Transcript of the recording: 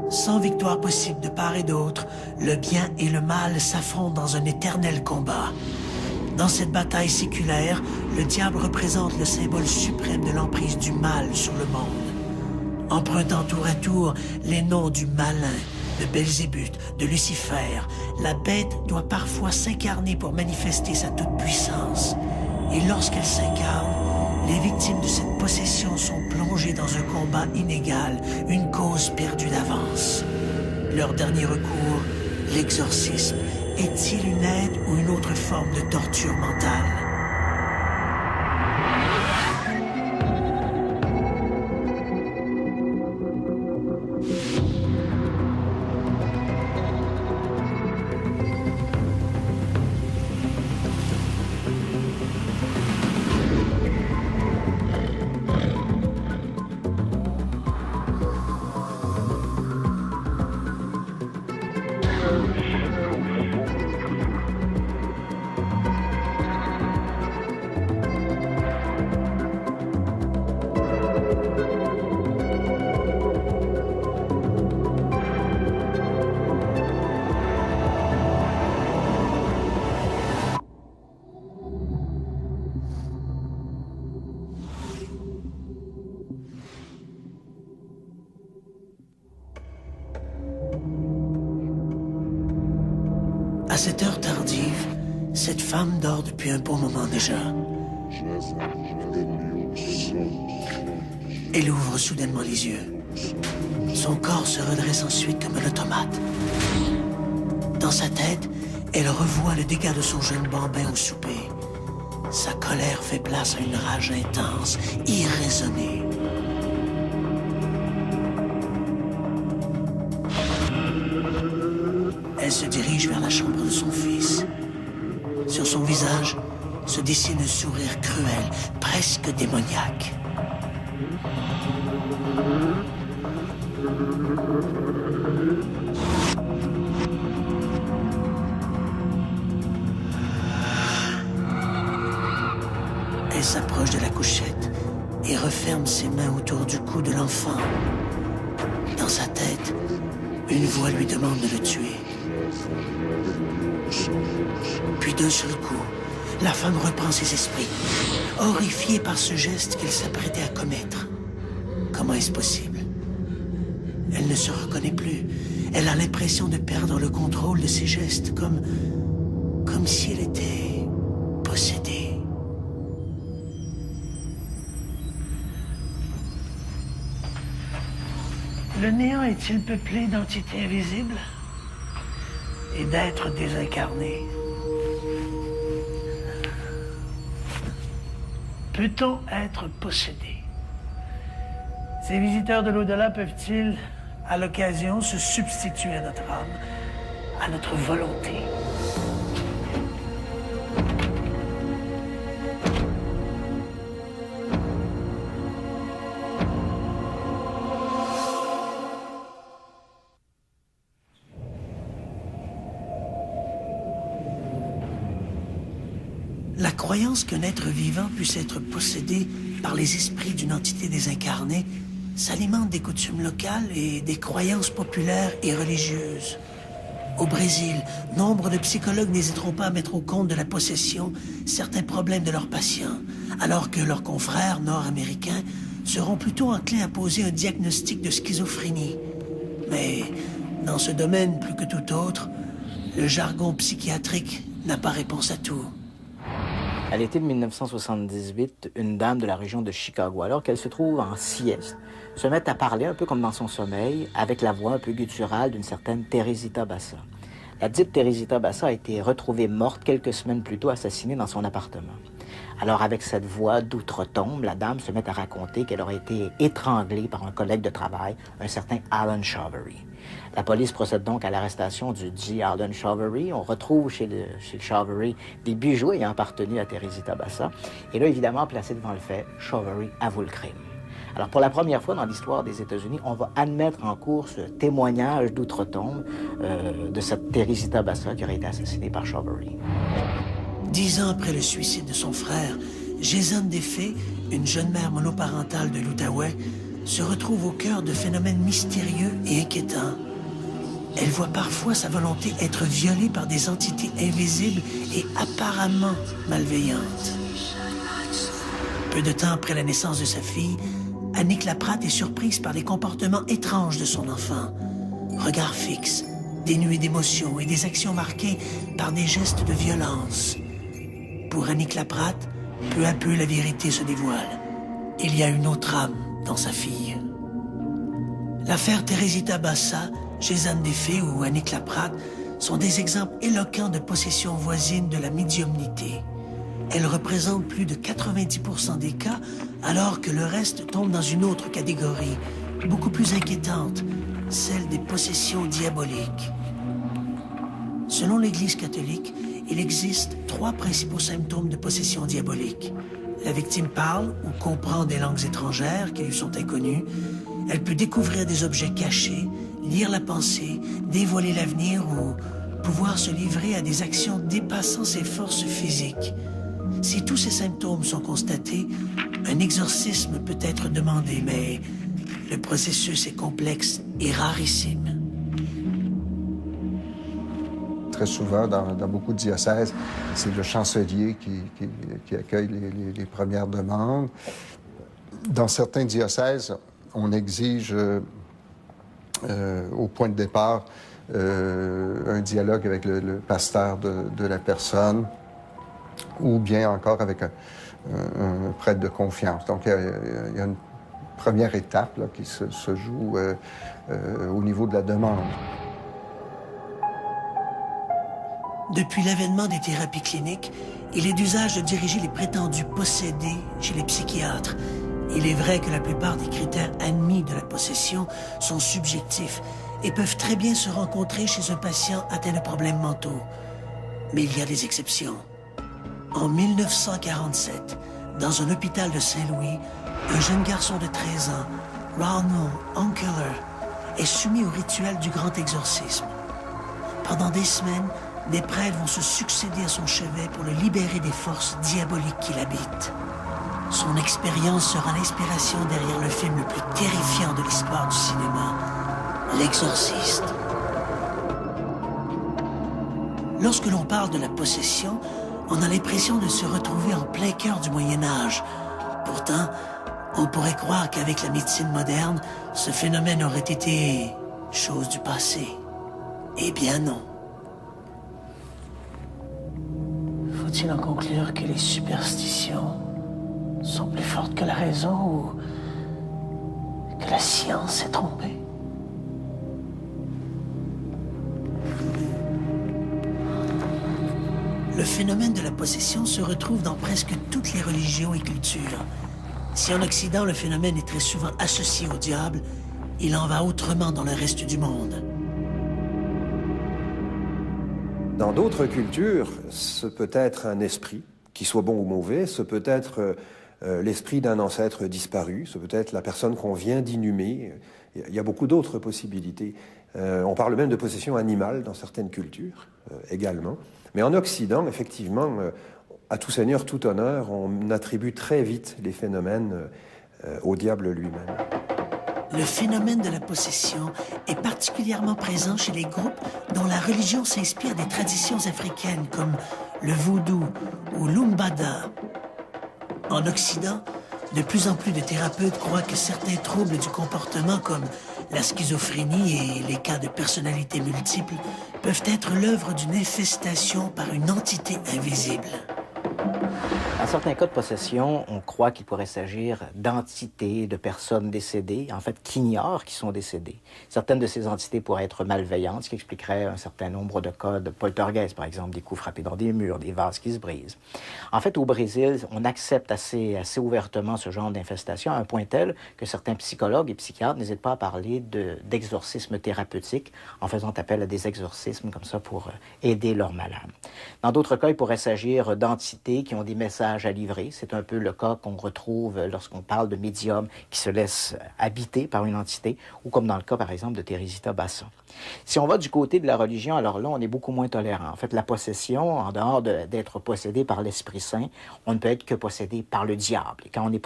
Sans victoire possible de part et d'autre, le bien et le mal s'affrontent dans un éternel combat. Dans cette bataille séculaire, le diable représente le symbole suprême de l'emprise du mal sur le monde. Empruntant tour à tour les noms du malin, de Belzébuth, de Lucifer, la bête doit parfois s'incarner pour manifester sa toute-puissance. Et lorsqu'elle s'incarne, les victimes de cette possession sont plongées dans un combat inégal, une cause perdue d'avance. Leur dernier recours, l'exorcisme, est-il une aide ou une autre forme de torture mentale? À cette heure tardive, cette femme dort depuis un bon moment déjà. Elle ouvre soudainement les yeux. Son corps se redresse ensuite comme un automate. Dans sa tête, elle revoit le dégât de son jeune bambin au souper. Sa colère fait place à une rage intense, irraisonnée. Elle se dirige vers la chambre de son fils. Sur son visage se dessine un sourire cruel, presque démoniaque. Elle s'approche de la couchette et referme ses mains autour du cou de l'enfant. Dans sa tête, une voix lui demande de le tuer. Puis d'un seul coup, la femme reprend ses esprits, horrifiée par ce geste qu'elle s'apprêtait à commettre. Comment est-ce possible? Elle ne se reconnaît plus. Elle a l'impression de perdre le contrôle de ses gestes, comme si elle était possédée. Le néant est-il peuplé d'entités invisibles et d'êtres désincarnés? Peut-on être possédé? Ces visiteurs de l'au-delà peuvent-ils, à l'occasion, se substituer à notre âme, à notre volonté? La croyance qu'un être vivant puisse être possédé par les esprits d'une entité désincarnée s'alimente des coutumes locales et des croyances populaires et religieuses. Au Brésil, nombre de psychologues n'hésiteront pas à mettre au compte de la possession certains problèmes de leurs patients, alors que leurs confrères nord-américains seront plutôt enclins à poser un diagnostic de schizophrénie. Mais dans ce domaine, plus que tout autre, le jargon psychiatrique n'a pas réponse à tout. À l'été de 1978, une dame de la région de Chicago, alors qu'elle se trouve en sieste, se met à parler un peu comme dans son sommeil, avec la voix un peu gutturale d'une certaine Teresita Bassa. La dite Teresita Bassa a été retrouvée morte quelques semaines plus tôt, assassinée dans son appartement. Alors, avec cette voix d'outre-tombe, la dame se met à raconter qu'elle aurait été étranglée par un collègue de travail, un certain Alan Showery. La police procède donc à l'arrestation du dit Alan Showery. On retrouve chez Showery des bijoux ayant appartenu à Teresita Bassa. Et là, évidemment, placé devant le fait, Showery avoue le crime. Alors, pour la première fois dans l'histoire des États-Unis, on va admettre en cours ce témoignage d'outre-tombe de cette Teresita Bassa qui aurait été assassinée par Showery. 10 ans après le suicide de son frère, Jason Defay, une jeune mère monoparentale de l'Outaouais, se retrouve au cœur de phénomènes mystérieux et inquiétants. Elle voit parfois sa volonté être violée par des entités invisibles et apparemment malveillantes. Peu de temps après la naissance de sa fille, Annick Laprate est surprise par les comportements étranges de son enfant. Regard fixe, dénué d'émotion et des actions marquées par des gestes de violence. Pour Annick Laprate, peu à peu la vérité se dévoile. Il y a une autre âme dans sa fille. L'affaire Teresita Bassa, Gézanne des Fées ou Annick Laprate sont des exemples éloquents de possession voisine de la médiumnité. Elles représentent plus de 90% des cas, alors que le reste tombe dans une autre catégorie, beaucoup plus inquiétante, celle des possessions diaboliques. Selon l'Église catholique, il existe 3 principaux symptômes de possession diabolique. La victime parle ou comprend des langues étrangères qui lui sont inconnues. Elle peut découvrir des objets cachés, lire la pensée, dévoiler l'avenir ou pouvoir se livrer à des actions dépassant ses forces physiques. Si tous ces symptômes sont constatés, un exorcisme peut être demandé, mais le processus est complexe et rarissime. Très souvent, dans beaucoup de diocèses, c'est le chancelier qui accueille les premières demandes. Dans certains diocèses, on exige au point de départ un dialogue avec le pasteur de la personne ou bien encore avec un prêtre de confiance. Donc, il y a une première étape là, qui se joue au niveau de la demande. Depuis l'avènement des thérapies cliniques, il est d'usage de diriger les prétendus possédés chez les psychiatres. Il est vrai que la plupart des critères admis de la possession sont subjectifs et peuvent très bien se rencontrer chez un patient atteint de problèmes mentaux. Mais il y a des exceptions. En 1947, dans un hôpital de Saint-Louis, un jeune garçon de 13 ans, Ronald Onkeler, est soumis au rituel du grand exorcisme. Pendant des semaines, des prêtres vont se succéder à son chevet pour le libérer des forces diaboliques qui l'habitent. Son expérience sera l'inspiration derrière le film le plus terrifiant de l'histoire du cinéma, L'Exorciste. Lorsque l'on parle de la possession, on a l'impression de se retrouver en plein cœur du Moyen Âge. Pourtant, on pourrait croire qu'avec la médecine moderne, ce phénomène aurait été chose du passé. Eh bien non. Faut-il en conclure que les superstitions sont plus fortes que la raison ou que la science s'est trompée? Le phénomène de la possession se retrouve dans presque toutes les religions et cultures. Si en Occident le phénomène est très souvent associé au diable, il en va autrement dans le reste du monde. Dans d'autres cultures, ce peut être un esprit, qu'il soit bon ou mauvais, ce peut être l'esprit d'un ancêtre disparu, ce peut être la personne qu'on vient d'inhumer. Il y a beaucoup d'autres possibilités. On parle même de possession animale dans certaines cultures également. Mais en Occident, effectivement, à tout seigneur, tout honneur, on attribue très vite les phénomènes au diable lui-même. Le phénomène de la possession est particulièrement présent chez les groupes dont la religion s'inspire des traditions africaines comme le vaudou ou l'umbada. En Occident, de plus en plus de thérapeutes croient que certains troubles du comportement comme la schizophrénie et les cas de personnalité multiple peuvent être l'œuvre d'une infestation par une entité invisible. Dans certains cas de possession, on croit qu'il pourrait s'agir d'entités, de personnes décédées, en fait, qui ignorent qu'ils sont décédés. Certaines de ces entités pourraient être malveillantes, ce qui expliquerait un certain nombre de cas de poltergeist, par exemple, des coups frappés dans des murs, des vases qui se brisent. En fait, au Brésil, on accepte assez ouvertement ce genre d'infestation, à un point tel que certains psychologues et psychiatres n'hésitent pas à parler d'exorcisme thérapeutique, en faisant appel à des exorcismes comme ça pour aider leurs malades. Dans d'autres cas, il pourrait s'agir d'entités qui ont des messages à livrer. C'est un peu le cas qu'on retrouve lorsqu'on parle de médiums qui se laissent habiter par une entité, ou comme dans le cas, par exemple, de Teresita Bassa. Si on va du côté de la religion, alors là, on est beaucoup moins tolérant. En fait, la possession, en dehors d'être possédé par l'Esprit Saint, on ne peut être que possédé par le diable. Et quand on est